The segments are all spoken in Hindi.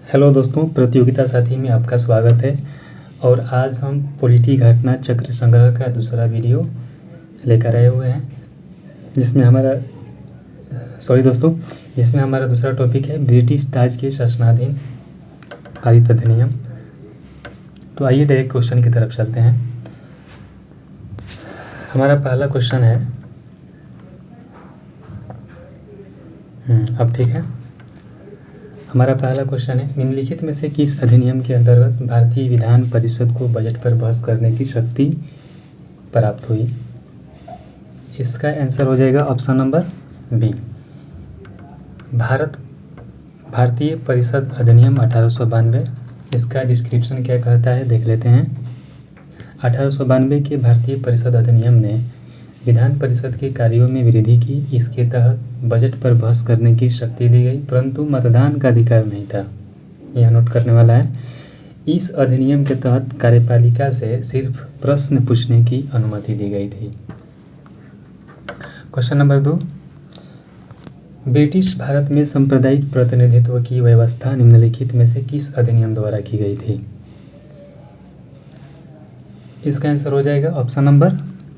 हेलो दोस्तों, प्रतियोगिता साथी में आपका स्वागत है। और आज हम पॉलिटी घटना चक्र संग्रह का दूसरा वीडियो लेकर आए हुए हैं, जिसमें हमारा दूसरा टॉपिक है ब्रिटिश ताज के शासनाधीन पारित अधिनियम। तो आइए डायरेक्ट क्वेश्चन की तरफ चलते हैं। हमारा पहला क्वेश्चन है, अब ठीक है। हमारा पहला क्वेश्चन है, निम्नलिखित में से किस अधिनियम के अंतर्गत भारतीय विधान परिषद को बजट पर बहस करने की शक्ति प्राप्त हुई? इसका आंसर हो जाएगा ऑप्शन नंबर बी, भारतीय परिषद अधिनियम 1892। इसका डिस्क्रिप्शन क्या कहता है देख लेते हैं। 1892 के भारतीय परिषद अधिनियम ने विधान परिषद के कार्यों में वृद्धि की। इसके तहत बजट पर बहस करने की शक्ति दी गई, परंतु मतदान का अधिकार नहीं था। यह नोट करने वाला है। इस अधिनियम के तहत कार्यपालिका से सिर्फ प्रश्न पूछने की अनुमति दी गई थी। क्वेश्चन नंबर 2, ब्रिटिश भारत में सांप्रदायिक प्रतिनिधित्व की व्यवस्था निम्नलिखित में से किस अधिनियम द्वारा की गई थी? इसका आंसर हो जाएगा option number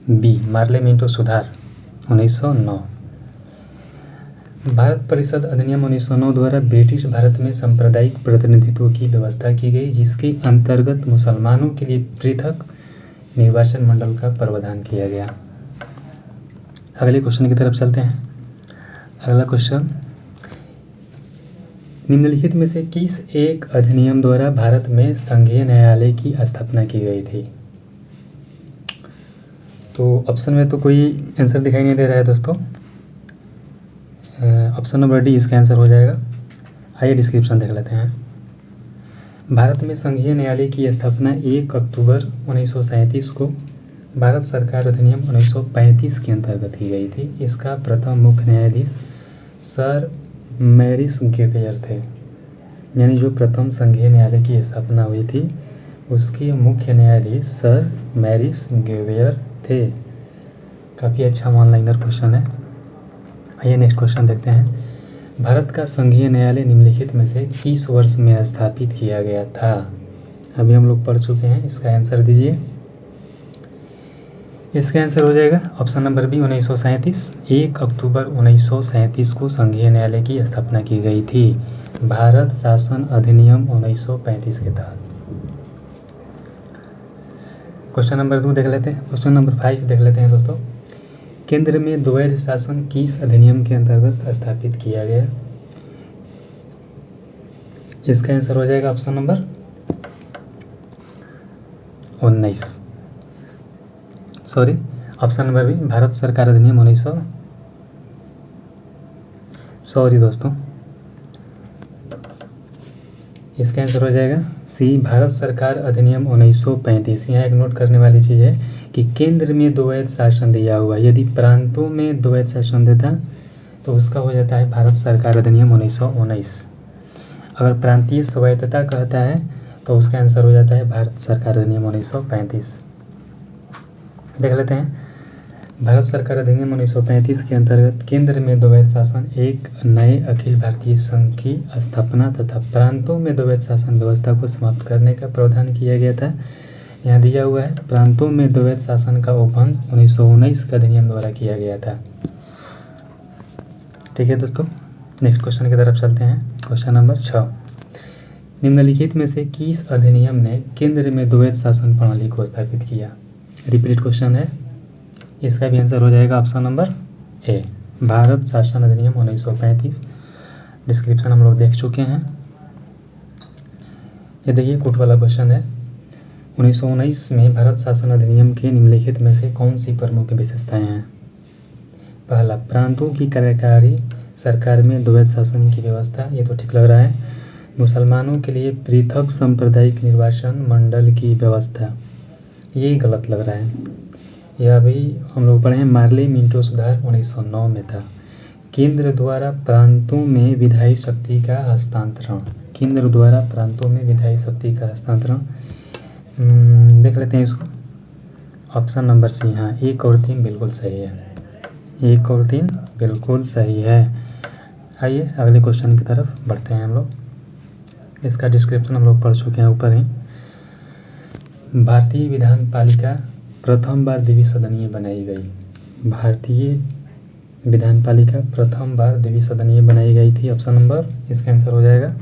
B, Morley Minto सुधार 1909। भारत परिषद अधिनियम 1909 द्वारा ब्रिटिश भारत में सांप्रदायिक प्रतिनिधित्व की व्यवस्था की गई, जिसके अंतर्गत मुसलमानों के लिए पृथक निर्वाचन मंडल का प्रावधान किया गया। अगले क्वेश्चन की तरफ चलते हैं। अगला क्वेश्चन, निम्नलिखित में से किस एक अधिनियम द्वारा भारत में संघीय न्यायालय की स्थापना की गई थी? तो ऑप्शन में तो कोई आंसर दिखाई नहीं दे रहा है दोस्तों। ऑप्शन नंबर डी इसका आंसर हो जाएगा। आइए डिस्क्रिप्शन देख लेते हैं। भारत में संघीय न्यायालय की स्थापना 1 अक्टूबर 1937 को भारत सरकार अधिनियम 1935 के अंतर्गत की गई थी। इसका प्रथम मुख्य न्यायाधीश सर मैरिस गेवियर थे। यानी जो प्रथम संघीय न्यायालय की स्थापना हुई थी उसके मुख्य न्यायाधीश सर मैरिस गेवियर थे। काफ़ी अच्छा ऑनलाइनर क्वेश्चन है। आइए नेक्स्ट क्वेश्चन देखते हैं। भारत का संघीय न्यायालय निम्नलिखित में से किस वर्ष में स्थापित किया गया था? अभी हम लोग पढ़ चुके हैं, इसका आंसर दीजिए। इसका आंसर हो जाएगा ऑप्शन नंबर बी, 1937। 1 अक्टूबर 1937 को संघीय न्यायालय की स्थापना की गई थी भारत शासन अधिनियम 1935 के तहत। क्वेश्चन नंबर 2 देख लेते हैं। क्वेश्चन नंबर 5 देख लेते हैं दोस्तों। केंद्र में द्वैध शासन किस अधिनियम के अंतर्गत स्थापित किया गया? इसका आंसर हो जाएगा option number 19, option number B, भारत सरकार अधिनियम 1900। दोस्तों, इसका आंसर हो जाएगा सी, भारत सरकार अधिनियम 1935। यहाँ एक नोट करने वाली चीज़ है कि केंद्र में द्वैध शासन दिया हुआ, यदि प्रांतों में द्वैध शासन देता तो उसका हो जाता है भारत सरकार अधिनियम 1919। अगर प्रांतीय स्वायत्तता कहता है तो उसका आंसर हो जाता है भारत सरकार अधिनियम 1935। देख लेते हैं। भारत सरकार अधिनियम 1935 के अंतर्गत केंद्र में द्वैध शासन, एक नए अखिल भारतीय संघ की स्थापना तथा प्रांतों में द्वैध शासन व्यवस्था को समाप्त करने का प्रावधान किया गया था। यहाँ दिया हुआ है प्रांतों में द्वैध शासन का उपबंध 1919 के अधिनियम द्वारा किया गया था। ठीक है दोस्तों, नेक्स्ट क्वेश्चन की तरफ चलते हैं। क्वेश्चन नंबर 6, निम्नलिखित में से किस अधिनियम ने केंद्र में द्वैध शासन प्रणाली को स्थापित किया? रिपीट क्वेश्चन है। इसका भी आंसर हो जाएगा ऑप्शन नंबर ए, भारत शासन अधिनियम 1935। डिस्क्रिप्शन हम लोग देख चुके हैं। ये देखिए कोट वाला क्वेश्चन है। 1919 में भारत शासन अधिनियम के निम्नलिखित में से कौन सी प्रमुख विशेषताएं हैं? पहला, प्रांतों की कार्यकारी सरकार में द्वैध शासन की व्यवस्था, ये तो ठीक लग रहा है। मुसलमानों के लिए पृथक सांप्रदायिक निर्वाचन मंडल की व्यवस्था, ये गलत लग रहा है। यह अभी हम लोग पढ़े हैं, मार्ले मिंटो सुधार 1909 में था। केंद्र द्वारा प्रांतों में विधायी शक्ति का हस्तांतरण, केंद्र द्वारा प्रांतों में विधायी शक्ति का हस्तांतरण, देख लेते हैं इसको। ऑप्शन नंबर सी, हाँ 1 और 3 बिल्कुल सही है। 1 और 3 बिल्कुल सही है। आइए अगले क्वेश्चन की तरफ बढ़ते हैं हम लोग। इसका डिस्क्रिप्शन हम लोग पढ़ चुके हैं ऊपर ही। भारतीय विधान पालिका प्रथम बार द्विसदनीय बनाई गई। भारतीय विधान पालिका प्रथम बार द्विसदनीय बनाई गई थी। ऑप्शन नंबर इसका आंसर हो जाएगा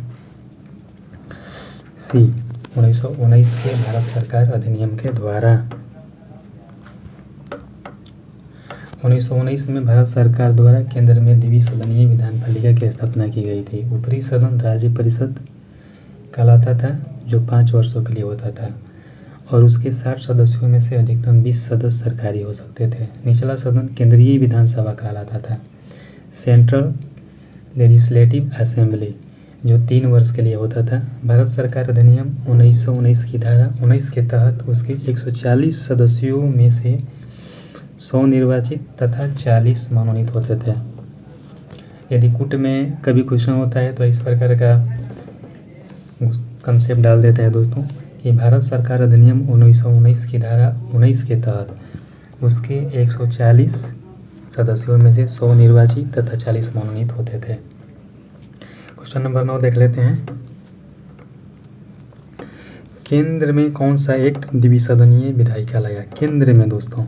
सी, 1919 के भारत सरकार अधिनियम के द्वारा। 1919 में भारत सरकार द्वारा केंद्र में द्विसदनीय विधान पालिका की स्थापना की गई थी। ऊपरी सदन राज्य परिषद कहलाता था, जो 5 वर्षों के लिए होता था, और उसके 60 सदस्यों में से अधिकतम 20 सदस्य सरकारी हो सकते थे। निचला सदन केंद्रीय विधानसभा कहलाता था। सेंट्रल लेजिस्लेटिव असेंबली, जो 3 वर्ष के लिए होता था। भारत सरकार अधिनियम 1919 की धारा 19 के तहत उसके 140 सदस्यों में से 100 निर्वाचित तथा 40 मनोनीत होते थे। यदि कूट में कभी क्वेश्चन होता है तो इस प्रकार का कंसेप्ट डाल देता है दोस्तों कि भारत सरकार अधिनियम 1919 की धारा 19 के तहत उसके 140 सदस्यों में से 100 निर्वाचित तथा 40 मनोनीत होते थे। क्वेश्चन नंबर 9 देख लेते हैं। केंद्र में कौन सा एक्ट द्विसदनीय विधायिका लाया? केंद्र में दोस्तों,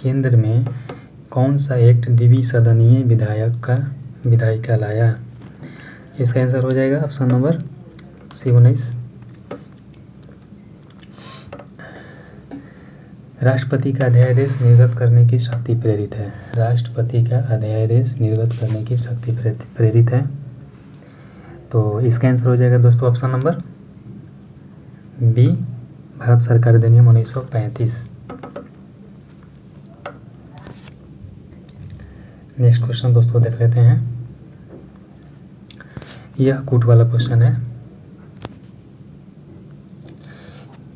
केंद्र में कौन सा एक्ट द्विसदनीय विधायिका लाया? इसका आंसर हो जाएगा ऑप्शन नंबर सी, 19। राष्ट्रपति का अध्यादेश निर्गत करने की शक्ति प्रेरित है। राष्ट्रपति का अध्यादेश निर्गत करने की शक्ति प्रेरित है, तो इसका आंसर हो जाएगा दोस्तों ऑप्शन नंबर बी, भारत सरकार अधिनियम 1935। नेक्स्ट क्वेश्चन दोस्तों देख लेते हैं। यह कूट वाला क्वेश्चन है।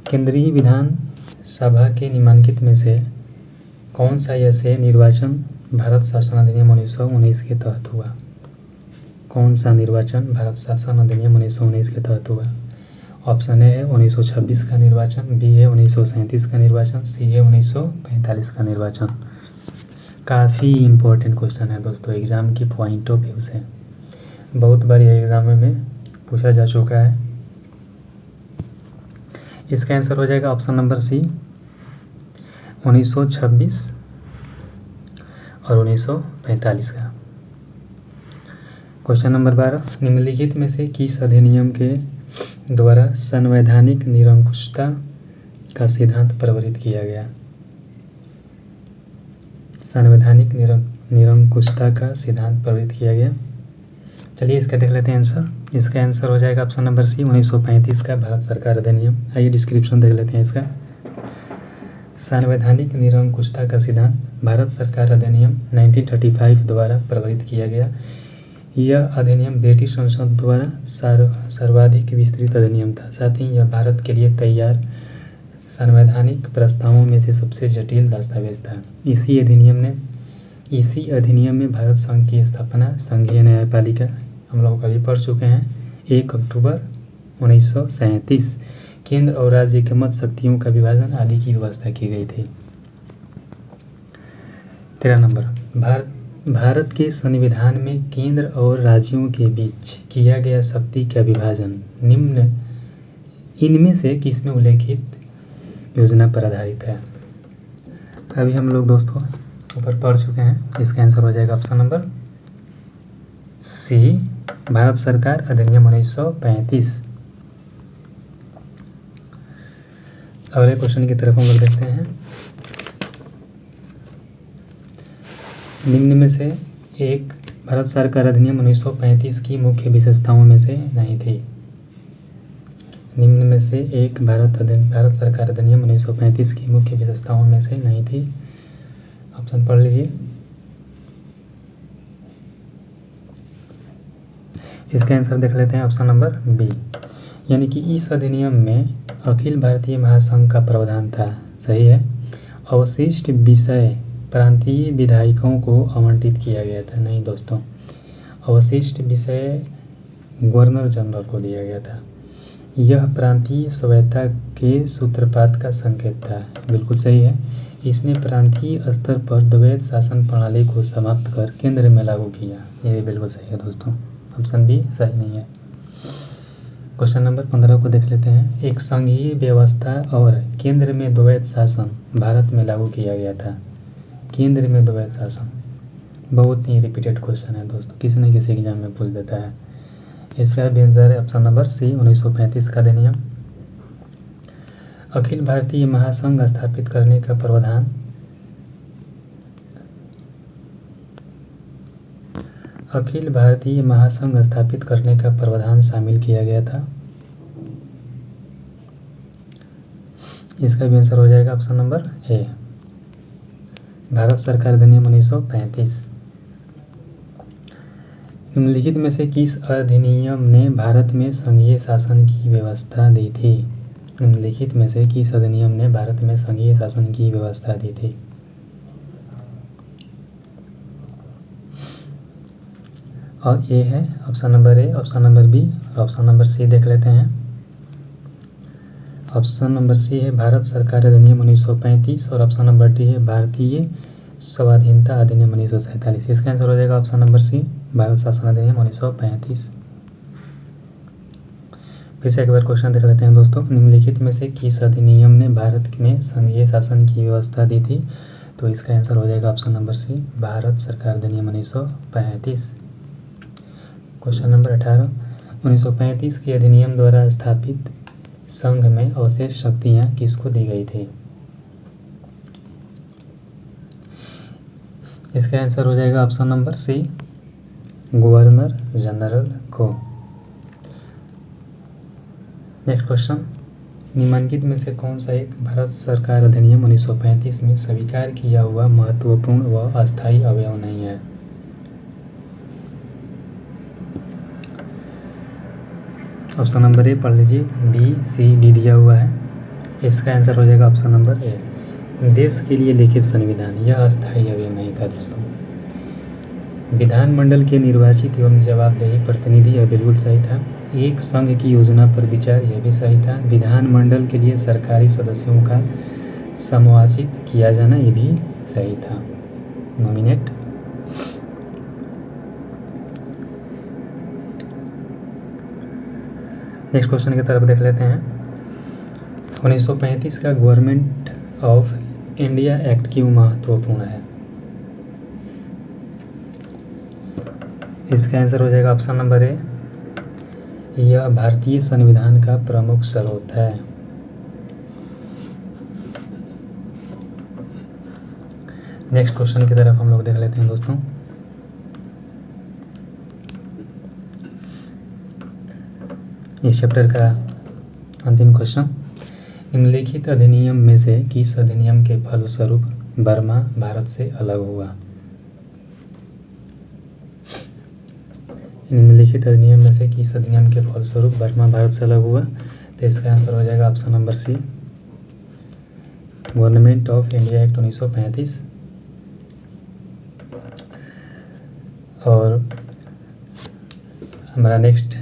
केंद्रीय विधान सभा के निम्नलिखित में से कौन सा ऐसे निर्वाचन भारत शासन अधिनियम 1919 के तहत हुआ? कौन सा निर्वाचन भारत शासन अधिनियम 1919 के तहत हुआ? ऑप्शन ए है 1926 का निर्वाचन, बी है 1937 का निर्वाचन, सी है 1945 का निर्वाचन। काफ़ी इम्पोर्टेंट क्वेश्चन है दोस्तों एग्ज़ाम की पॉइंट ऑफ व्यू से, बहुत बार यह एग्ज़ाम में पूछा जा चुका है। इसका आंसर हो जाएगा ऑप्शन नंबर सी, 1926 और 1945 का। क्वेश्चन नंबर 12, निम्नलिखित में से किस अधिनियम के द्वारा संवैधानिक निरंकुशता का सिद्धांत प्रवर्तित किया गया? संवैधानिक निरंकुशता का सिद्धांत प्रवर्तित किया गया। चलिए इसका देख लेते हैं आंसर। इसका आंसर हो जाएगा ऑप्शन नंबर सी, 1935 का भारत सरकार अधिनियम। आइए डिस्क्रिप्शन देख लेते हैं इसका। संवैधानिक निरंकुशता का सिद्धांत भारत सरकार अधिनियम 1935 द्वारा प्रवर्तित किया गया। यह अधिनियम ब्रिटिश संसद द्वारा सर्वाधिक विस्तृत अधिनियम था। साथ ही यह भारत के लिए तैयार संवैधानिक प्रस्तावों में से सबसे जटिल दस्तावेज था। इसी अधिनियम में भारत संघ की स्थापना, संघीय न्यायपालिका हम लोग अभी पढ़ चुके हैं, 1 अक्टूबर 1937, केंद्र और राज्य के मध्य शक्तियों का विभाजन आदि की व्यवस्था की गई थी। 13 नंबर, भारत के संविधान में केंद्र और राज्यों के बीच किया गया शक्ति का विभाजन इनमें से किसमें उल्लेखित योजना पर आधारित है? अभी हम लोग दोस्तों ऊपर पढ़ चुके हैं। इसका आंसर हो जाएगा ऑप्शन नंबर सी, भारत सरकार अधिनियम 1935। अगले क्वेश्चन की तरफ हम लोग देखते हैं। निम्न में से एक भारत सरकार अधिनियम 1935 की मुख्य विशेषताओं में से नहीं थी। निम्न में से एक भारत सरकार अधिनियम 1935 की मुख्य विशेषताओं में से नहीं थी। ऑप्शन पढ़ लीजिए। इसका आंसर देख लेते हैं ऑप्शन नंबर बी, यानी कि इस अधिनियम में अखिल भारतीय महासंघ का प्रावधान था। सही है। अवशिष्ट विषय प्रांतीय विधायकों को आवंटित किया गया था। नहीं दोस्तों, अवशिष्ट विषय गवर्नर जनरल को दिया गया था। यह प्रांतीय स्वायत्तता के सूत्रपात का संकेत था। बिल्कुल सही है। इसने प्रांतीय स्तर पर द्वैध शासन प्रणाली को समाप्त कर केंद्र में लागू किया। यह भी बिल्कुल सही है दोस्तों। ऑप्शन बी सही नहीं है। क्वेश्चन नंबर 15 को देख लेते हैं। एक संघीय व्यवस्था और केंद्र में द्वैत शासन भारत में लागू किया गया था। केंद्र में द्वैत शासन बहुत ही रिपीटेड क्वेश्चन है दोस्तों, किसी न किसी एग्जाम में पूछ देता है। इसका भी आंसर है ऑप्शन नंबर सी 1935 का अधिनियम। अखिल भारतीय महासंघ स्थापित करने का प्रावधान अखिल भारतीय महासंघ स्थापित करने का प्रावधान शामिल किया गया था। इसका भी आंसर हो जाएगा ऑप्शन नंबर ए, भारत सरकार अधिनियम 1935। निम्नलिखित में से किस अधिनियम ने भारत में संघीय शासन की व्यवस्था दी थी? निम्नलिखित में से किस अधिनियम ने भारत में संघीय शासन की व्यवस्था दी थी? और ए है option number A, option number B और ऑप्शन नंबर सी देख लेते हैं। ऑप्शन नंबर सी है भारत सरकार अधिनियम 1935 और ऑप्शन नंबर डी है भारतीय स्वाधीनता अधिनियम 1947। इसका आंसर हो जाएगा ऑप्शन नंबर सी, भारत शासन अधिनियम 1935। फिर से एक बार क्वेश्चन देख लेते हैं दोस्तों। निम्नलिखित में से किस अधिनियम ने भारत में संघीय शासन की व्यवस्था दी थी? तो इसका आंसर हो जाएगा ऑप्शन नंबर सी, भारत सरकार अधिनियम 1935। क्वेश्चन नंबर 18, 1935 के अधिनियम द्वारा स्थापित संघ में अवशेष शक्तियाँ किसको दी गई थी? इसका आंसर हो जाएगा option number C, governor general को। नेक्स्ट क्वेश्चन, निम्नलिखित में से कौन सा एक भारत सरकार अधिनियम 1935 में स्वीकार किया हुआ महत्वपूर्ण व अस्थायी अवयव नहीं है? ऑप्शन नंबर ए पढ़ लीजिए, बी सी डी दिया हुआ है। इसका आंसर हो जाएगा ऑप्शन नंबर ए, देश के लिए लिखित संविधान। यह अस्थायी अवयव नहीं था दोस्तों। विधानमंडल के निर्वाचित एवं जवाबदेही प्रतिनिधि, यह बिल्कुल सही था। एक संघ की योजना पर विचार, यह भी सही था। विधानमंडल के लिए सरकारी सदस्यों का समायोजित किया जाना, यह भी सही था। नॉमिनेट। नेक्स्ट क्वेश्चन की तरफ देख लेते हैं। 1935 का गवर्नमेंट ऑफ इंडिया एक्ट क्यों महत्वपूर्ण है? इसका आंसर हो जाएगा ऑप्शन नंबर ए, यह भारतीय संविधान का प्रमुख स्रोत है। नेक्स्ट क्वेश्चन की तरफ हम लोग देख लेते हैं दोस्तों। इस चैप्टर का अंतिम क्वेश्चन, निम्नलिखित अधिनियम में से किस अधिनियम के फलस्वरूप बर्मा भारत से अलग हुआ? निम्नलिखित अधिनियम में से किस अधिनियम के फलस्वरूप बर्मा भारत से अलग हुआ? तो इसका आंसर हो जाएगा option number C, government of India act 1935। और हमारा नेक्स्ट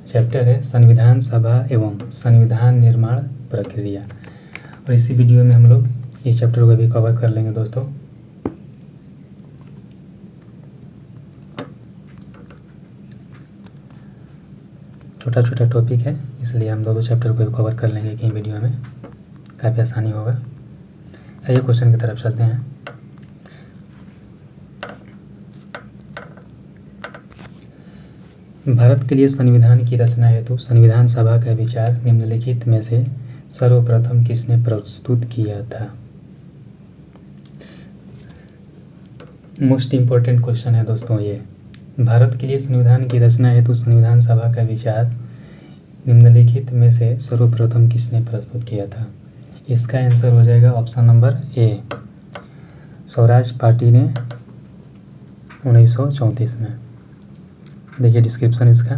चैप्टर है संविधान सभा एवं संविधान निर्माण प्रक्रिया, और इसी वीडियो में हम लोग इस चैप्टर को भी कवर कर लेंगे दोस्तों। छोटा छोटा टॉपिक है, इसलिए हम दो चैप्टर को भी कवर कर लेंगे कि वीडियो में काफ़ी आसानी होगा। आइए क्वेश्चन की तरफ चलते हैं। भारत के लिए संविधान की रचना हेतु संविधान सभा का विचार निम्नलिखित में से सर्वप्रथम किसने प्रस्तुत किया था? मोस्ट इम्पोर्टेंट क्वेश्चन है दोस्तों ये। भारत के लिए संविधान की रचना हेतु संविधान सभा का विचार निम्नलिखित में से सर्वप्रथम किसने प्रस्तुत किया था? इसका आंसर हो जाएगा ऑप्शन नंबर ए, स्वराज पार्टी ने 1934 में। देखिए डिस्क्रिप्शन इसका,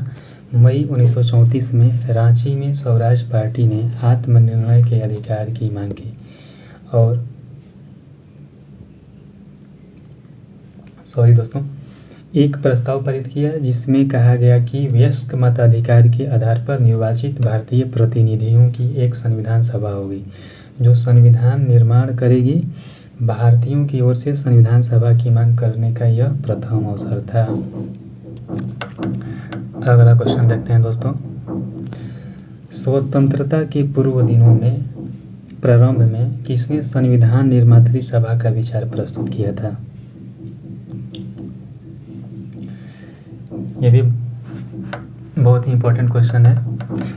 मई 1934 में रांची में स्वराज पार्टी ने आत्मनिर्णय के अधिकार की मांग की और एक प्रस्ताव पारित किया जिसमें कहा गया कि वयस्क मताधिकार के आधार पर निर्वाचित भारतीय प्रतिनिधियों की एक संविधान सभा होगी जो संविधान निर्माण करेगी। भारतीयों की ओर से संविधान सभा की मांग करने का यह प्रथम अवसर था। अगला क्वेश्चन देखते हैं दोस्तों। स्वतंत्रता के पूर्व दिनों में प्रारंभ में किसने संविधान निर्मात्री सभा का विचार प्रस्तुत किया था? ये भी बहुत ही इम्पोर्टेंट क्वेश्चन है,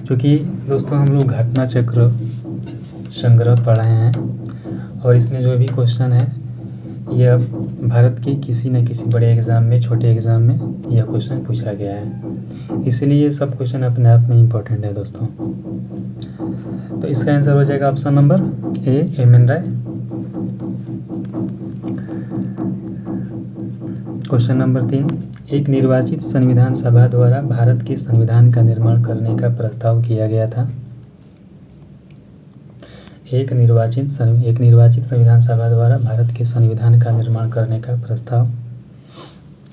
क्योंकि दोस्तों हम लोग घटना चक्र संग्रह पढ़े हैं और इसमें जो भी क्वेश्चन है यह भारत के किसी न किसी बड़े एग्ज़ाम में, छोटे एग्ज़ाम में यह क्वेश्चन पूछा गया है, इसलिए ये सब क्वेश्चन अपने आप में इम्पोर्टेंट है दोस्तों। तो इसका आंसर हो जाएगा option number A, M N. Roy. Question number 3, एक निर्वाचित संविधान सभा द्वारा भारत के संविधान का निर्माण करने का प्रस्ताव किया गया था। एक निर्वाचित संविधान सभा द्वारा भारत के संविधान का निर्माण करने का प्रस्ताव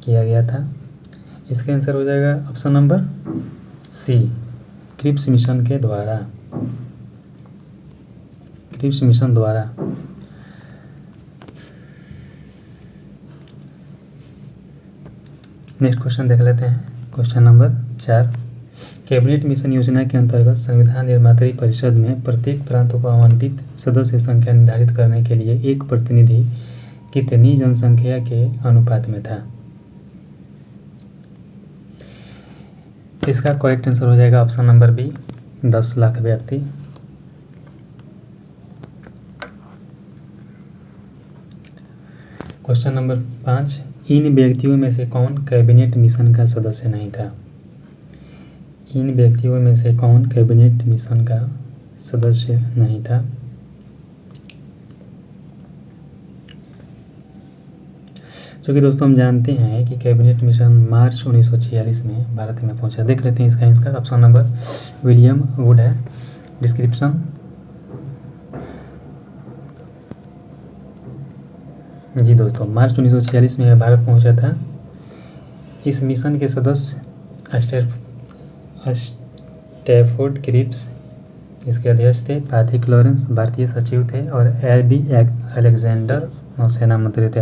किया गया था। इसका आंसर हो जाएगा option number C, Cripps mission के द्वारा। क्रिप्स मिशन द्वारा। नेक्स्ट क्वेश्चन देख लेते हैं। क्वेश्चन नंबर 4, कैबिनेट मिशन योजना के अंतर्गत संविधान निर्मात्री परिषद में प्रत्येक प्रांत को आवंटित सदस्य संख्या निर्धारित करने के लिए एक प्रतिनिधि कितनी जनसंख्या के अनुपात में था? इसका करेक्ट आंसर हो जाएगा ऑप्शन नंबर बी, 10 लाख व्यक्ति। क्वेश्चन नंबर 5, इन व्यक्तियों में से कौन कैबिनेट मिशन का सदस्य नहीं था? इन व्यक्तियों में से कौन कैबिनेट मिशन का सदस्य नहीं था? क्योंकि दोस्तों हम जानते हैं कि कैबिनेट मिशन मार्च 1946 में भारत में पहुंचा। देख लेते हैं इसका answer, option number William would है। डिस्क्रिप्शन, जी दोस्तों, मार्च 1946 में भारत पहुंचा था। इस मिशन के सदस्य स्टैफोर्ड क्रिप्स इसके अध्यक्ष थे, पैथिक लॉरेंस भारतीय सचिव थे और एबी अलेक्जेंडर नौसेना मंत्री थे।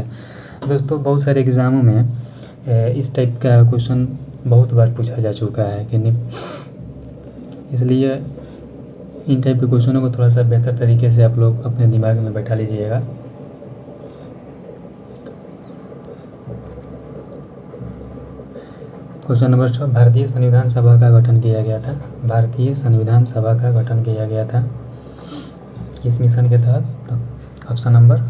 दोस्तों बहुत सारे एग्ज़ामों में इस टाइप का क्वेश्चन बहुत बार पूछा जा चुका है कि नहीं, इसलिए इन टाइप के क्वेश्चनों को थोड़ा सा बेहतर तरीके से आप लोग अपने दिमाग में बैठा लीजिएगा। क्वेश्चन नंबर 6, भारतीय संविधान सभा का गठन किया गया था। भारतीय संविधान सभा का गठन किया गया था इस मिशन के तहत। Option number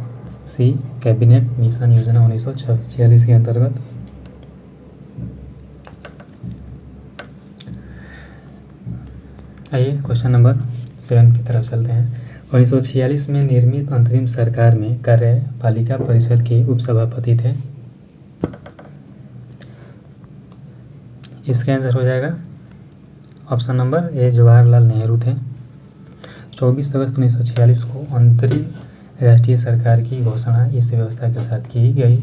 C, cabinet mission योजना 1946 के अंतर्गत। आइए क्वेश्चन नंबर 7 की तरफ चलते हैं। 1946 में निर्मित अंतरिम सरकार में कार्यपालिका परिषद के उपसभापति थे। इसका आंसर हो जाएगा ऑप्शन नंबर ए, जवाहरलाल नेहरू थे। 24 अगस्त 1946 को अंतरिम राष्ट्रीय सरकार की घोषणा इस व्यवस्था के साथ की गई।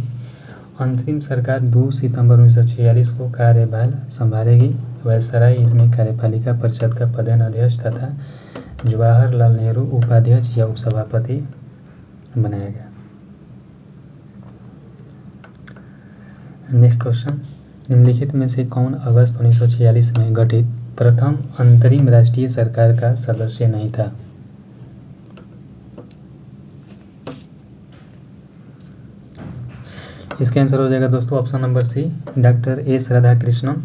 अंतरिम सरकार 2 सितंबर 1946 को कार्यभार संभालेगी। वायसराय इसमें कार्यपालिका परिषद का पदेन अध्यक्ष तथा जवाहरलाल नेहरू उपाध्यक्ष या उपसभापति बनाया गया। नेक्स्ट क्वेश्चन, निम्नलिखित में से कौन अगस्त 1946 में गठित प्रथम अंतरिम राष्ट्रीय सरकार का सदस्य नहीं था? इसका आंसर हो जाएगा दोस्तों option number C, doctor S Radhakrishnan.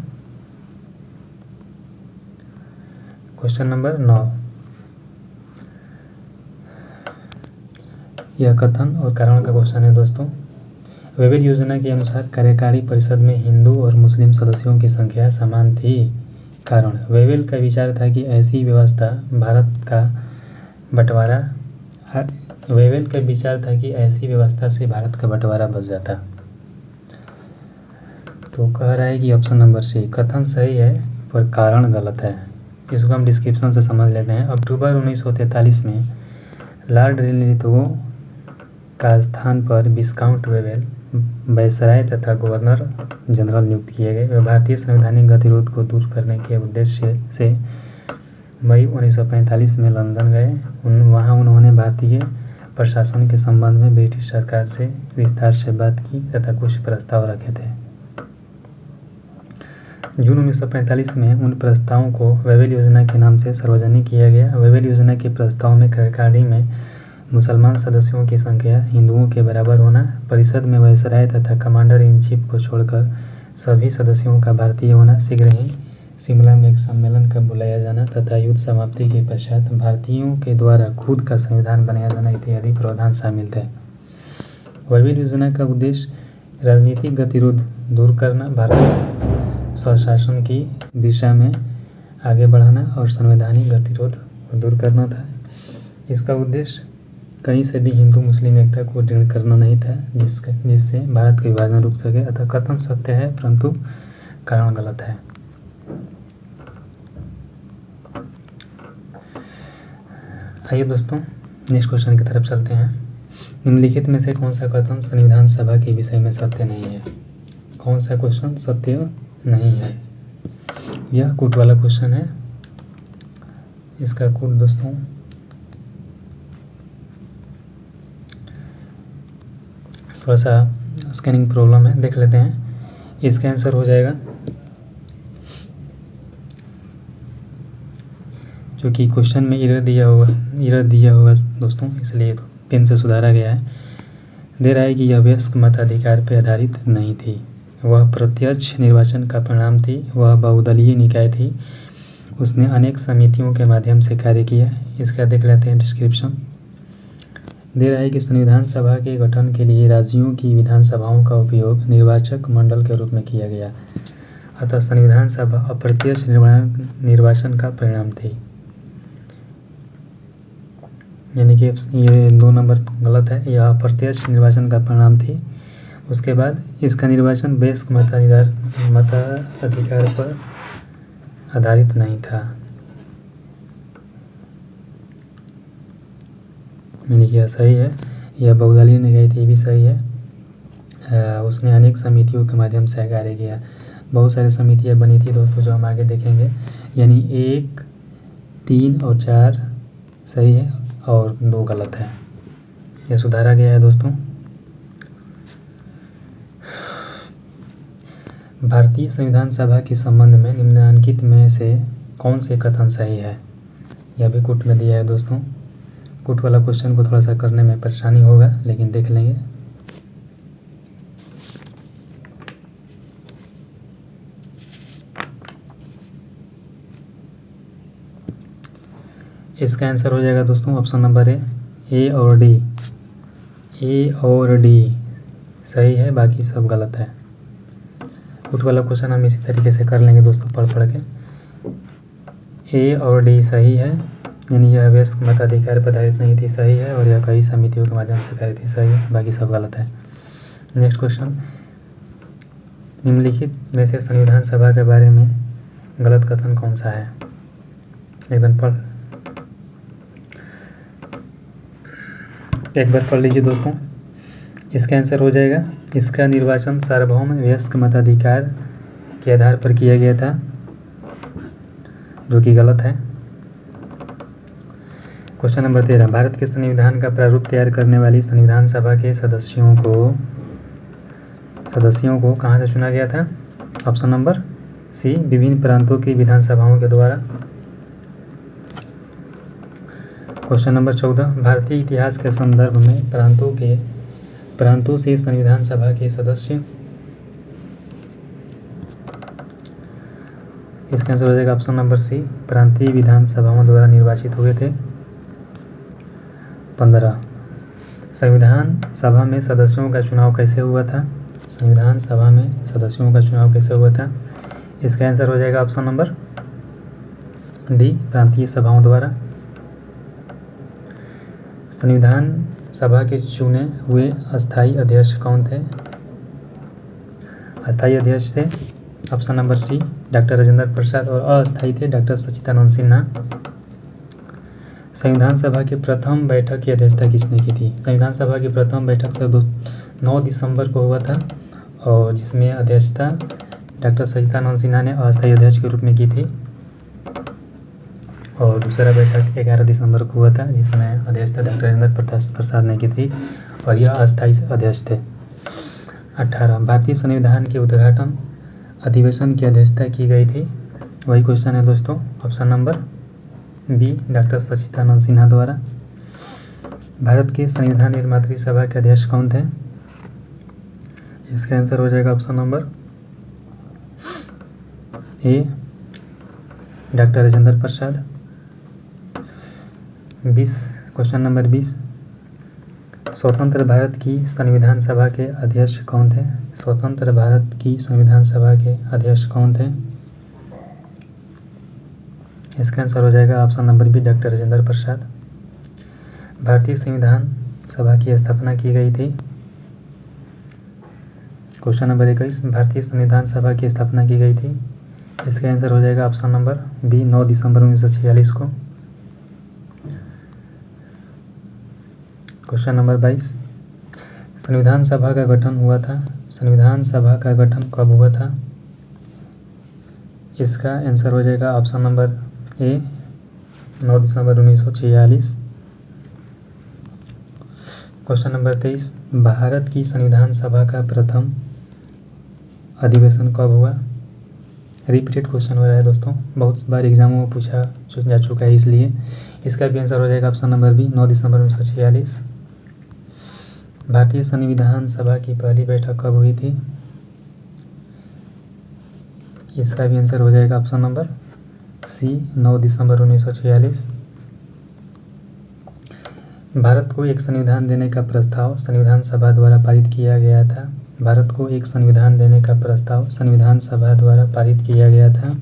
Question number 9, यह कथन और कारण का क्वेश्चन है दोस्तों। वेवेल योजना के अनुसार कार्यकारी परिषद में हिंदू और मुस्लिम सदस्यों की संख्या समान थी। कारण, वेवेल का विचार था कि ऐसी व्यवस्था भारत का बंटवारा वेवेल का विचार था कि ऐसी व्यवस्था से भारत का बंटवारा बच जाता। तो कह रहा है कि ऑप्शन नंबर सी, कथन सही है पर कारण गलत है। इसको हम डिस्क्रिप्शन से समझ लेते हैं। अक्टूबर 1943 में लॉर्ड रिलिथगो का स्थान पर विस्काउंट वेवेल वायसराय तथा गवर्नर जनरल नियुक्त किए गए। वे भारतीय संवैधानिक गतिरोध को दूर करने के उद्देश्य से मई 1945 में लंदन गए। वहाँ उन्होंने भारतीय प्रशासन के संबंध में ब्रिटिश सरकार से विस्तार से बात की तथा कुछ प्रस्ताव रखे थे। जून 1945 में उन प्रस्तावों को वेवेल योजना के नाम से सार्वजनिक किया गया। वेवेल योजना के प्रस्ताव में कार्यकारिणी में मुसलमान सदस्यों की संख्या हिंदुओं के बराबर होना, परिषद में वायसराय तथा कमांडर इन चीफ को छोड़कर सभी सदस्यों का भारतीय होना, शीघ्र ही शिमला में एक सम्मेलन का बुलाया जाना तथा युद्ध समाप्ति के पश्चात भारतीयों के द्वारा खुद का संविधान बनाया जाना इत्यादि प्रावधान शामिल थे। वेवेल योजना का उद्देश्य राजनीतिक गतिरोध दूर करना, भारत स्वशासन की दिशा में आगे बढ़ाना और संवैधानिक गतिरोध दूर करना था। इसका उद्देश्य कहीं से भी हिंदू मुस्लिम एकता को दृढ़ करना नहीं था जिससे भारत का विभाजन रुक सके। अतः कथन सत्य है परंतु कारण गलत है। आइए दोस्तों नेक्स्ट क्वेश्चन की तरफ चलते हैं। निम्नलिखित में से कौन सा कथन संविधान सभा के विषय में सत्य नहीं है? कौन सा क्वेश्चन सत्य नहीं है? यह कूट वाला क्वेश्चन है। इसका कूट दोस्तों थोड़ा सा स्कैनिंग प्रॉब्लम है, देख लेते हैं। इसका आंसर हो जाएगा जो कि क्वेश्चन में एरर दिया होगा दोस्तों, इसलिए पेन से सुधारा गया है। दे रहा है कि यह वयस्क मताधिकार पर आधारित नहीं थी, वह प्रत्यक्ष निर्वाचन का परिणाम थी, वह बहुदलीय निकाय थी, उसने अनेक समितियों के माध्यम से कार्य किया। इसका देख लेते हैं डिस्क्रिप्शन। दे रहा है कि संविधान सभा के गठन के लिए राज्यों की विधानसभाओं का उपयोग निर्वाचक मंडल के रूप में किया गया, अतः संविधान सभा अप्रत्यक्ष निर्वाचन का परिणाम थी। यानी कि ये 2 नंबर गलत है, यह अप्रत्यक्ष निर्वाचन का परिणाम थी। उसके बाद इसका निर्वाचन वयस्क मताधिकार पर आधारित नहीं था, यानी कि यह सही है। यह बहुदलीय निकाय थी, भी सही है। उसने अनेक समितियों के माध्यम से कार्य किया, बहुत सारी समितियां बनी थी दोस्तों, जो हम आगे देखेंगे। यानी 1, 3 और 4 सही है और 2 गलत है, यह सुधारा गया है दोस्तों। भारतीय संविधान सभा के संबंध में निम्नलिखित में से कौन से कथन सही है? यह भी कूट में दिया है दोस्तों। कूट वाला क्वेश्चन को थोड़ा सा करने में परेशानी होगा, लेकिन देख लेंगे। इसका आंसर हो जाएगा दोस्तों ऑप्शन नंबर ए और डी। ए और डी सही है, बाकी सब गलत है। कूट वाला क्वेश्चन हम इसी तरीके से कर लेंगे दोस्तों, पढ़ के। ए और डी सही है, यानी यह वयस्क मताधिकार पर आधारित नहीं थी, सही है, और यह कई समितियों के माध्यम से कार्य थी, सही है, बाकी सब गलत है। नेक्स्ट क्वेश्चन, निम्नलिखित में से संविधान सभा के बारे में गलत कथन कौन सा है? एक बार पढ़ लीजिए दोस्तों। इसका आंसर हो जाएगा, इसका निर्वाचन सार्वभौम वयस्क मताधिकार के आधार पर किया गया था, जो कि गलत है। क्वेश्चन नंबर 13, भारत के संविधान का प्रारूप तैयार करने वाली संविधान सभा के सदस्यों को कहाँ से चुना गया था? ऑप्शन नंबर सी, विभिन्न प्रांतों की विधानसभाओं के द्वारा। क्वेश्चन नंबर 14, भारतीय इतिहास के संदर्भ में प्रांतों से संविधान सभा के सदस्य। इसका आंसर हो जाएगा ऑप्शन नंबर सी, प्रांतीय विधानसभाओं द्वारा निर्वाचित हुए थे। 15, संविधान सभा में सदस्यों का चुनाव कैसे हुआ था? संविधान सभा में सदस्यों का चुनाव कैसे हुआ था? इसका आंसर हो जाएगा ऑप्शन नंबर डी, प्रांतीय सभाओं द्वारा। संविधान सभा के चुने हुए अस्थायी अध्यक्ष कौन थे? अस्थायी अध्यक्ष थे option number C, doctor Rajendra Prasad, और अस्थायी थे डॉक्टर सच्चिदानंद सिन्हा। संविधान सभा की प्रथम बैठक की अध्यक्षता किसने की थी? संविधान सभा की प्रथम बैठक 9 दिसंबर को हुआ था, और जिसमें अध्यक्षता डॉक्टर सच्चिदानंद सिन्हा ने अस्थायी अध्यक्ष के रूप में की थी, और दूसरा बैठक 11 दिसंबर को हुआ था, जिसमें अध्यक्षता डॉक्टर राजेंद्र प्रसाद ने की थी, और यह अस्थायी अध्यक्ष थे। 18, भारतीय संविधान के उद्घाटन अधिवेशन की अध्यक्षता की गई थी? वही क्वेश्चन है दोस्तों, ऑप्शन नंबर बी, डॉक्टर सच्चिदानंद सिन्हा द्वारा। भारत के संविधान निर्मात्री सभा के अध्यक्ष कौन थे? इसका आंसर हो जाएगा ऑप्शन नंबर ए, डॉक्टर राजेंद्र प्रसाद। 20, क्वेश्चन नंबर 20, स्वतंत्र भारत की संविधान सभा के अध्यक्ष कौन थे? स्वतंत्र भारत की संविधान सभा के अध्यक्ष कौन थे? इसका आंसर हो जाएगा option number B, doctor Rajendra Prasad. भारतीय संविधान सभा की स्थापना की गई थी? क्वेश्चन नंबर 21, भारतीय संविधान सभा की स्थापना की गई थी? इसका आंसर हो जाएगा ऑप्शन नंबर बी, 9 दिसंबर 1946 को। क्वेश्चन नंबर 22, संविधान सभा का गठन हुआ था? संविधान सभा का गठन कब हुआ था? इसका आंसर हो जाएगा ऑप्शन नंबर ए, 9 दिसंबर 1946। क्वेश्चन नंबर 23, भारत की संविधान सभा का प्रथम अधिवेशन कब हुआ? रिपीटेड क्वेश्चन हो रहा है दोस्तों, बहुत बार एग्जामों में पूछा जा चुका है, इसलिए इसका भी आंसर हो जाएगा ऑप्शन नंबर बी, 9 दिसंबर 1946। भारतीय संविधान सभा की पहली बैठक कब हुई थी? इसका भी आंसर हो जाएगा ऑप्शन नंबर सी, 9 दिसंबर 1946। भारत को एक संविधान देने का प्रस्ताव संविधान सभा द्वारा पारित किया गया था? भारत को एक संविधान देने का प्रस्ताव संविधान सभा द्वारा पारित किया गया था?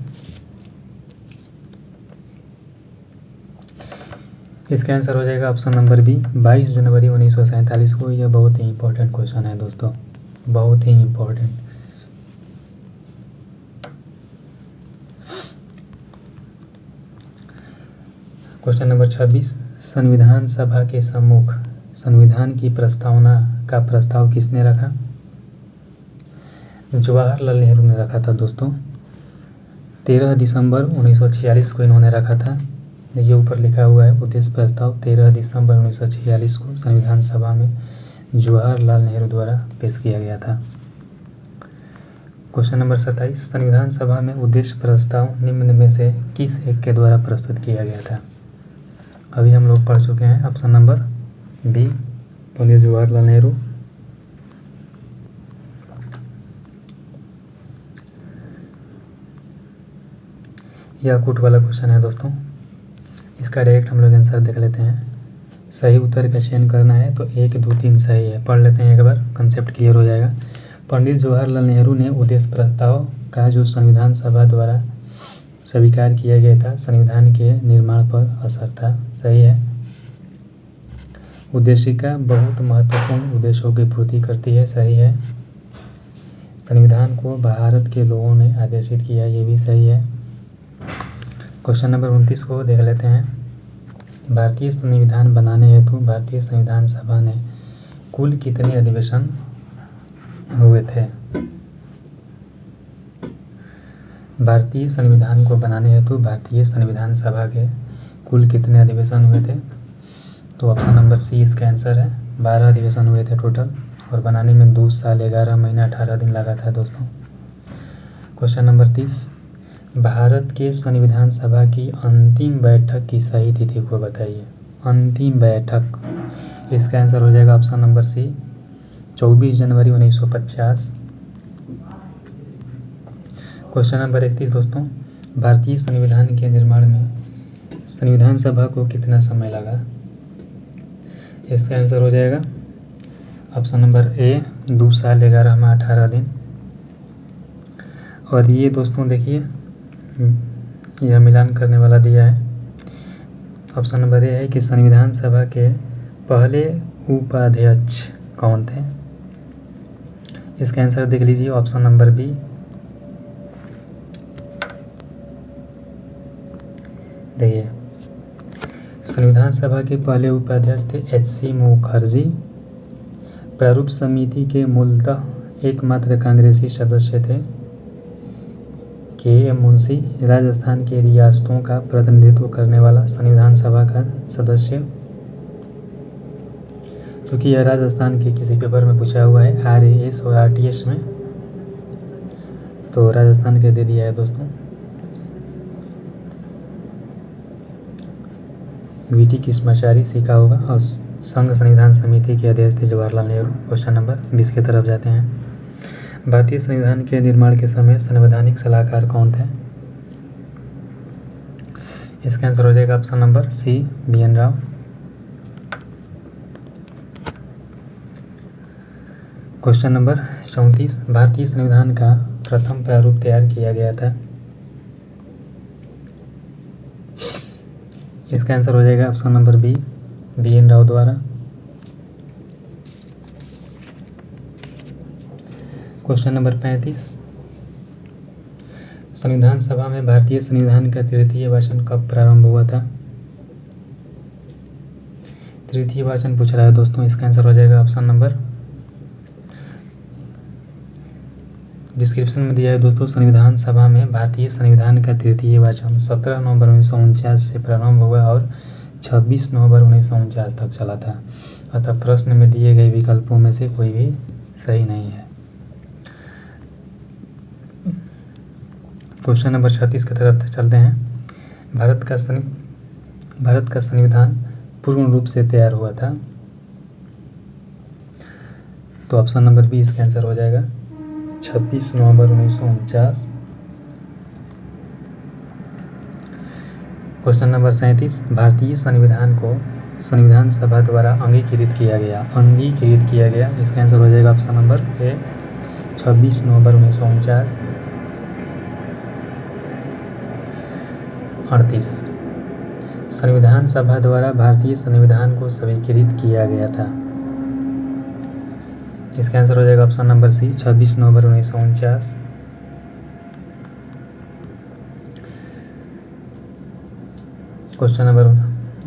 इसका आंसर हो जाएगा ऑप्शन नंबर बी, 22 जनवरी 1947 को। यह बहुत ही इंपॉर्टेंट क्वेश्चन है दोस्तों, बहुत ही इंपॉर्टेंट। क्वेश्चन नंबर 26, संविधान सभा के सम्मुख संविधान की प्रस्तावना का प्रस्ताव किसने रखा? जवाहरलाल नेहरू ने रखा था दोस्तों। 13 दिसंबर 1946 को इन्होंने रखा था। ये ऊपर लिखा हुआ है, उद्देश्य प्रस्ताव 13 दिसंबर 1946 को संविधान सभा में जवाहरलाल नेहरू द्वारा पेश किया गया था। क्वेश्चन नंबर 27, संविधान सभा में उद्देश्य प्रस्ताव निम्न में से किस एक के द्वारा प्रस्तुत किया गया था? अभी हम लोग पढ़ चुके हैं, option number B, Pandit Jawaharlal Nehru. यह कूट वाला क्वेश्चन है दोस्तों, इसका डायरेक्ट हम लोग आंसर देख लेते हैं। सही उत्तर का चयन करना है तो 1, 2, 3 सही है। पढ़ लेते हैं एक बार, कंसेप्ट क्लियर हो जाएगा। पंडित जवाहरलाल नेहरू ने उद्देश्य प्रस्ताव का जो संविधान सभा द्वारा स्वीकार किया गया था, संविधान के निर्माण पर असर था। सही है। उद्देशिका बहुत महत्वपूर्ण उद्देश्यों की पूर्ति करती है। सही है। संविधान को भारत के लोगों ने आदेशित किया, ये भी सही है। क्वेश्चन नंबर 29 को देख लेते हैं। भारतीय संविधान बनाने हेतु भारतीय संविधान सभा ने कुल कितने अधिवेशन हुए थे? भारतीय संविधान को बनाने हेतु भारतीय संविधान सभा के कुल कितने अधिवेशन हुए थे? तो ऑप्शन नंबर सी इसका आंसर है। 12 अधिवेशन हुए थे टोटल, और बनाने में 2 साल 11 महीना 18 दिन लगा था दोस्तों। क्वेश्चन नंबर 30, भारत के संविधान सभा की अंतिम बैठक की सही तिथि को बताइए। अंतिम बैठक, इसका आंसर हो जाएगा ऑप्शन नंबर सी, 24 जनवरी 1950। क्वेश्चन नंबर 31 दोस्तों, भारतीय संविधान के निर्माण में संविधान सभा को कितना समय लगा? इसका आंसर हो जाएगा ऑप्शन नंबर ए, 2 साल 11 माह 18 दिन। और ये दोस्तों देखिए, यह मिलान करने वाला दिया है। ऑप्शन नंबर ए है कि संविधान सभा के पहले उपाध्यक्ष कौन थे? इसका आंसर देख लीजिए, ऑप्शन नंबर बी। देखिए, संविधान सभा के पहले उपाध्यक्ष थे HC मुखर्जी। प्रारूप समिति के मूलतः एकमात्र कांग्रेसी सदस्य थे KM मुंशी, राजस्थान के रियासतों का प्रतिनिधित्व करने वाला संविधान सभा का सदस्य। क्योंकि यह राजस्थान के किसी पेपर में पूछा हुआ है, RAS और RTS में, तो राजस्थान के दे दिया है दोस्तों। वीटी कृष्णाचारी सीखा होगा और संघ संविधान समिति के अध्यक्ष थे जवाहरलाल नेहरू। क्वेश्चन नंबर 20 की तरफ जाते हैं। भारतीय संविधान के निर्माण के समय संवैधानिक सलाहकार कौन थे? इसका आंसर हो जाएगा option number C, BN Rao. Question number 34, भारतीय संविधान का प्रथम प्रारूप तैयार किया गया था। इसका आंसर हो जाएगा option number B, BN Rao द्वारा। क्वेश्चन नंबर 35, संविधान सभा में भारतीय संविधान का तृतीय वाचन कब प्रारंभ हुआ था? तृतीय वाचन पूछ रहा है दोस्तों। इसका आंसर हो जाएगा ऑप्शन नंबर, डिस्क्रिप्शन में दिया है दोस्तों, संविधान सभा में भारतीय संविधान का तृतीय वाचन 17 नवंबर 1949 से प्रारंभ हुआ और 26 नवंबर 1949 तक चला था। अतः प्रश्न में दिए गए विकल्पों में से कोई भी सही नहीं है। क्वेश्चन नंबर 36 की तरफ चलते हैं। भारत का संविधान पूर्ण रूप से तैयार हुआ था। तो ऑप्शन नंबर बी इसका आंसर हो जाएगा 26 नवंबर 1949। क्वेश्चन नंबर 37, भारतीय संविधान को संविधान सभा द्वारा अंगीकृत किया गया। इसका आंसर हो जाएगा ऑप्शन नंबर ए, 26 नवंबर 1949। 38, संविधान सभा द्वारा भारतीय संविधान को स्वीकृत किया गया था। इसका आंसर हो जाएगा ऑप्शन नंबर सी, 26 नवंबर 1949। क्वेश्चन नंबर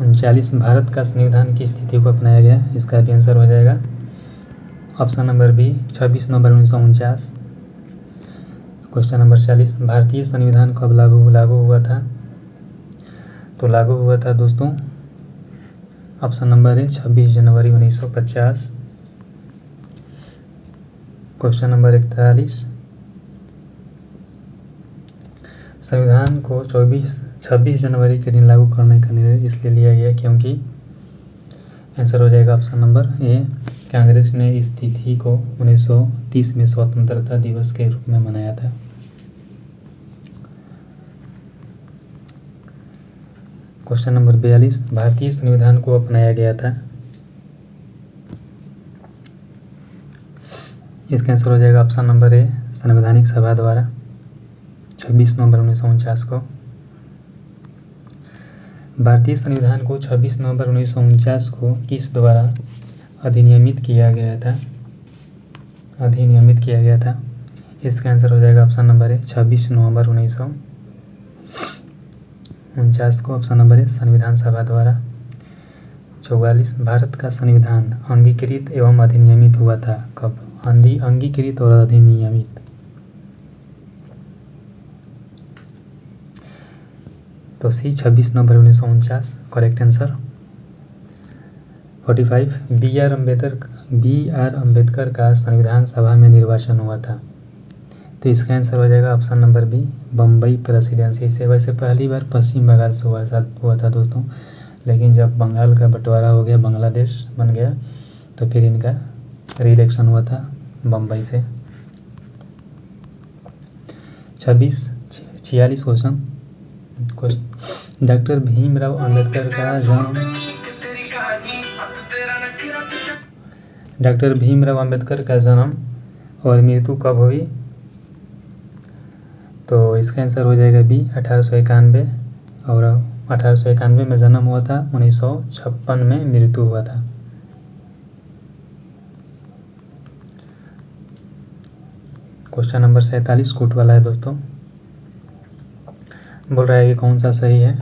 39, भारत का संविधान किस तिथि को अपनाया गया? इसका भी आंसर हो जाएगा ऑप्शन नंबर बी, 26 नवंबर 1949। क्वेश्चन नंबर 40, भारतीय संविधान कब लागू हुआ था? तो लागू हुआ था दोस्तों ऑप्शन नंबर ए, 26 जनवरी 1950। क्वेश्चन नंबर 41, संविधान को 26 जनवरी के दिन लागू करने का निर्णय इसलिए लिया गया क्योंकि आंसर हो जाएगा ऑप्शन नंबर ए, कांग्रेस ने इस तिथि को 1930 में स्वतंत्रता दिवस के रूप में मनाया था। क्वेश्चन नंबर 42, भारतीय संविधान को अपनाया गया था। इसका आंसर हो जाएगा ऑप्शन नंबर ए, संवैधानिक सभा द्वारा 26 नवंबर 1949 को। भारतीय संविधान को 26 नवंबर 1949 को किस द्वारा अधिनियमित किया गया था? इसका आंसर हो जाएगा ऑप्शन नंबर ए, 26 नवंबर 1949 को। ऑप्शन नंबर ए, संविधान सभा द्वारा। 44, भारत का संविधान अंगीकृत एवं अधिनियमित हुआ था कब? अंगीकृत और अधिनियमित, तो सी, 26 नवंबर 1949 करेक्ट आंसर। 45, B.R. अम्बेडकर का संविधान सभा में निर्वाचन हुआ था। तो इसका आंसर हो जाएगा option number B, Bombay presidency से। वैसे पहली बार पश्चिम बंगाल से हुआ था दोस्तों, लेकिन जब बंगाल का बंटवारा हो गया, बांग्लादेश बन गया, तो फिर इनका री-इलेक्शन हुआ था बम्बई से। 46 क्वेश्चन, डॉक्टर भीमराव अंबेडकर का जन्म और मृत्यु कब हुई? तो इसका आंसर हो जाएगा बी, 1891। और 1891 में जन्म हुआ था, 1956 में मृत्यु हुआ था। क्वेश्चन नंबर 47 कूट वाला है दोस्तों। बोल रहा है कि कौन सा सही है?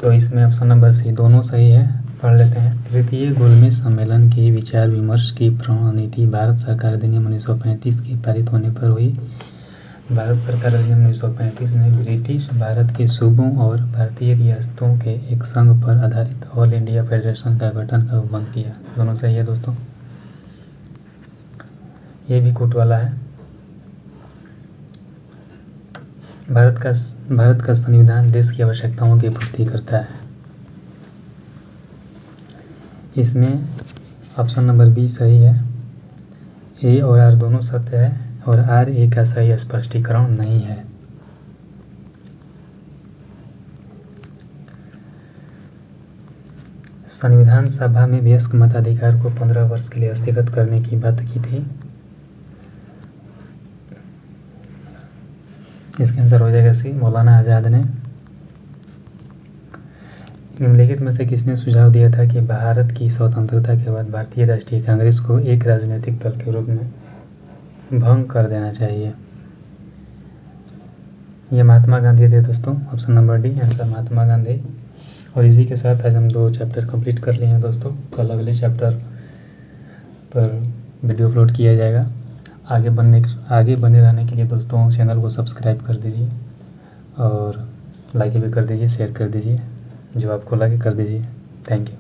तो इसमें ऑप्शन नंबर सी, दोनों सही है। पढ़ लेते हैं। तृतीय गोलमेज सम्मेलन के विचार विमर्श की प्रणीति भारत सरकार अधिनियम 1935 के पारित होने पर हुई। भारत सरकार अधिनियम 1935 ने ब्रिटिश भारत के सूबों और भारतीय रियासतों के एक संघ पर आधारित ऑल इंडिया फेडरेशन का गठन का उपबंध किया। दोनों सही है दोस्तों। ये भी कूट वाला है। भारत का संविधान देश की आवश्यकताओं की पूर्ति करता है। इसमें ऑप्शन नंबर बी सही है। ए और आर दोनों सत्य है और आर ए का सही स्पष्टीकरण नहीं है। संविधान सभा में वयस्क मताधिकार को 15 वर्ष के लिए स्थगित करने की बात की थी। इसका आंसर हो जाएगा सी, मौलाना आज़ाद ने। निम्नलिखित में से किसने सुझाव दिया था कि भारत की स्वतंत्रता के बाद भारतीय राष्ट्रीय कांग्रेस को एक राजनीतिक दल के रूप में भंग कर देना चाहिए? ये महात्मा गांधी थे दोस्तों। Option number D answer Mahatma Gandhi. और इसी के साथ आज हम 2 चैप्टर कंप्लीट कर लिए हैं दोस्तों। कल अगले चैप्टर पर वीडियो अपलोड किया जाएगा। आगे बने रहने के लिए दोस्तों चैनल को सब्सक्राइब कर दीजिए और लाइक भी कर दीजिए, शेयर कर दीजिए, जो आपको लगे कर दीजिए। Thank you.